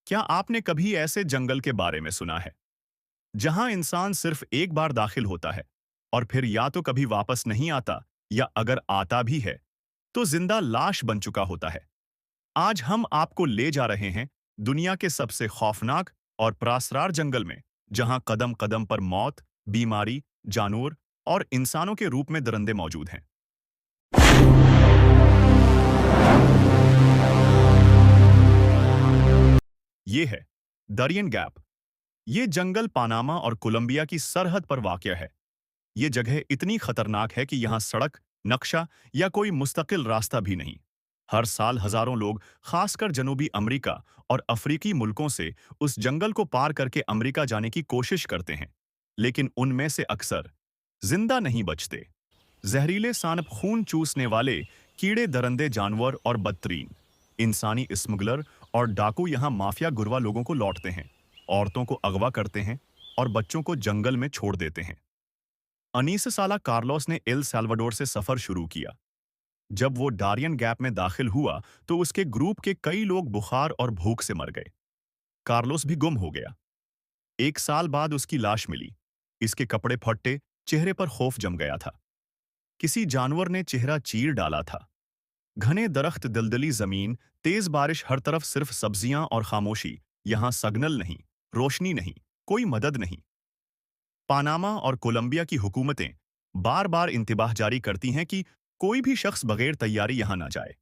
क्या आपने कभी ऐसे जंगल के बारे में सुना है जहां इंसान सिर्फ एक बार दाखिल होता है और फिर या तो कभी वापस नहीं आता या अगर आता भी है तो जिंदा लाश बन चुका होता है। आज हम आपको ले जा रहे हैं दुनिया के सबसे खौफनाक और प्रासरार जंगल में, जहां कदम कदम पर मौत, बीमारी, जानवर और इंसानों के रूप में दरिंदे मौजूद हैं। ये है दारियन गैप। ये जंगल पनामा और कोलंबिया की सरहद पर वाक़या है। ये जगह इतनी खतरनाक है कि यहाँ सड़क, नक्शा या कोई मुस्तकिल रास्ता भी नहीं। हर साल हजारों लोग, खासकर जनूबी अमेरिका और अफ्रीकी मुल्कों से, उस जंगल को पार करके अमेरिका जाने की कोशिश करते हैं, लेकिन उनमें से अक्सर जिंदा नहीं बचते। जहरीले सांप, खून चूसने वाले कीड़े, दरंदे जानवर और बदतरीन इंसानी स्मगलर और डाकू यहाँ माफिया गुरवा लोगों को लौटते हैं, औरतों को अगवा करते हैं और बच्चों को जंगल में छोड़ देते हैं। 19 साला कार्लोस ने एल साल्वाडोर से सफर शुरू किया। जब वो डारियन गैप में दाखिल हुआ तो उसके ग्रुप के कई लोग बुखार और भूख से मर गए। कार्लोस भी गुम हो गया। 1 साल बाद उसकी लाश मिली। इसके कपड़े फटे, चेहरे पर खौफ जम गया था। किसी जानवर ने चेहरा चीर डाला था। घने दरख्त, दलदली जमीन, तेज बारिश, हर तरफ सिर्फ सब्जियां और खामोशी। यहां सिग्नल नहीं, रोशनी नहीं, कोई मदद नहीं। पनामा और कोलंबिया की हुकूमतें बार बार इंतबाह जारी करती हैं कि कोई भी शख्स बगैर तैयारी यहां ना जाए,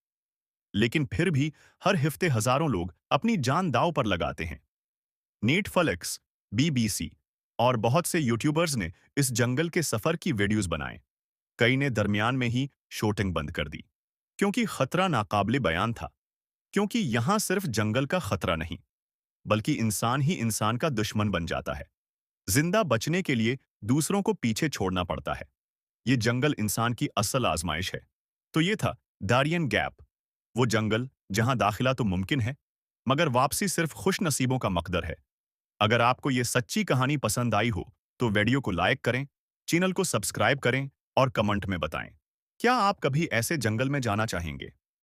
लेकिन फिर भी हर हफ्ते हजारों लोग अपनी जान दांव पर लगाते हैं। नेटफ्लिक्स, बीबीसी और बहुत से यूट्यूबर्स ने इस जंगल के सफर की वीडियोस बनाए। कई ने दरमियान में ही शूटिंग बंद कर दी, क्योंकि खतरा नाकाबिले बयान था। क्योंकि यहां सिर्फ जंगल का खतरा नहीं, बल्कि इंसान ही इंसान का दुश्मन बन जाता है। जिंदा बचने के लिए दूसरों को पीछे छोड़ना पड़ता है। ये जंगल इंसान की असल आजमाइश है। तो ये था दारियन गैप, वो जंगल जहां दाखिला तो मुमकिन है, मगर वापसी सिर्फ खुश नसीबों का मकदर है। अगर आपको ये सच्ची कहानी पसंद आई हो तो वीडियो को लाइक करें, चैनल को सब्सक्राइब करें और कमेंट में बताएं। क्या आप कभी ऐसे जंगल में जाना चाहेंगे?